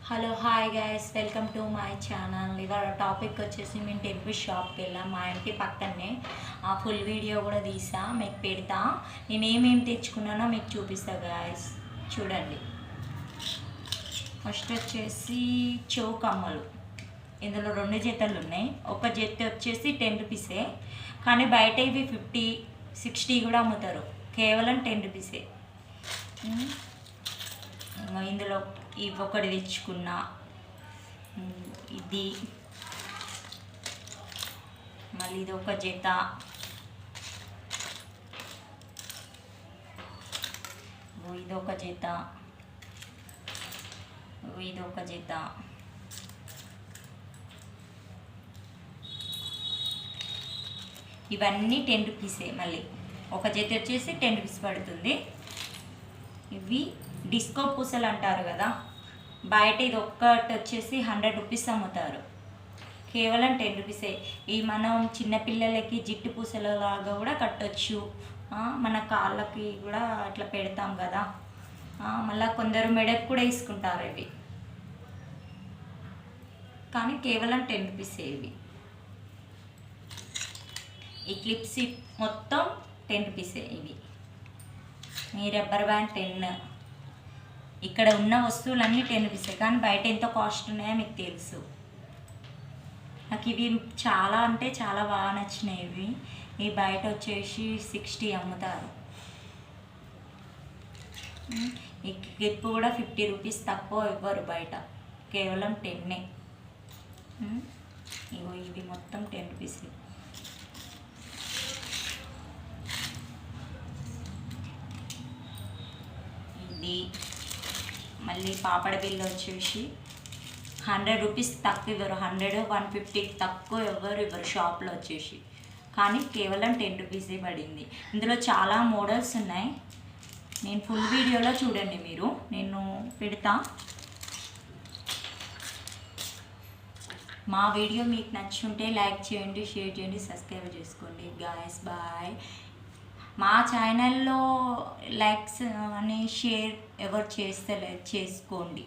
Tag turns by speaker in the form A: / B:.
A: Hello hi guys, welcome to my channel. ఇవాళ topic వచ్చేసి మేము టెంపుల్ షాప్కి వెళ్ళాం. మా ఇంటి పక్కనే ఆ ఫుల్ వీడియో కూడా తీసా, మీకు పెడతా. నేను ఏమేమి తెచ్చుకున్నానో మీకు చూపిస్తా గాయస్, చూడండి. ఫస్ట్ వచ్చేసి చౌకమ్మలు. ఇందులో 2 జతలు ఉన్నాయి. ఒక జత వచ్చేసి 10 రూపీసే, కానీ బయట ఇవి 50, 60 కూడా అమ్ముతారు. కేవలం 10 రూపీసే. ఇందులో ఇవి ఒకటి తెచ్చుకున్నా. ఇది మళ్ళీ ఇది ఒక జత. ఇదొక జత, ఇదొక జత. ఇవన్నీ 10 రూపీసే. మళ్ళీ ఒక జత వచ్చేసి 10 రూపీస్ పడుతుంది. ఇవి డిస్కో పూసలు అంటారు కదా, బయట ఇది ఒక్కటి వచ్చేసి 100 రూపీస్ అమ్ముతారు. కేవలం 10 రూపీసే. ఈ మనం చిన్నపిల్లలకి జిట్టు పూసలలాగా కూడా కట్టొచ్చు. మన కాళ్ళకి కూడా అట్లా పెడతాం కదా. మళ్ళీ కొందరు మెడకు కూడా వేసుకుంటారు ఇవి, కానీ కేవలం 10 రూపీసే ఇవి. ఈ క్లిప్స్ మొత్తం 10 రూపీసే ఇవి. ఈ రబ్బర్ బ్యాండ్ 10. ఇక్కడ ఉన్న వస్తువులన్నీ 10 రూపీసే, కానీ బయట ఎంత కాస్ట్ ఉన్నాయో మీకు తెలుసు. నాకు ఇవి చాలా అంటే చాలా బాగా నచ్చినాయి. ఇవి ఈ బయట వచ్చేసి 60 అమ్ముతారు. ఈ క్లిప్ కూడా 50 రూపీస్ తక్కువ ఇవ్వరు బయట, కేవలం 10. ఇగో ఇవి మొత్తం 10 రూపీస్. ఇది మళ్ళీ పాపడ బిల్ల వచ్చేసి 100 రూపీస్ తక్కువ ఇవ్వరు. 100, 150 తక్కువ ఎవరు ఇవ్వరు షాప్లో వచ్చేసి, కానీ కేవలం 10 రూపీసే పడింది. ఇందులో చాలా మోడల్స్ ఉన్నాయి. నేను ఫుల్ వీడియోలో చూడండి మీరు, నేను పెడతా. మా వీడియో మీకు నచ్చుంటే లైక్ చేయండి, షేర్ చేయండి, సబ్స్క్రైబ్ చేసుకోండి గాయస్. బాయ్. మా ఛానల్లో లైక్స్ అని షేర్ ఎవరు చేస్తలేదు, చేసుకోండి.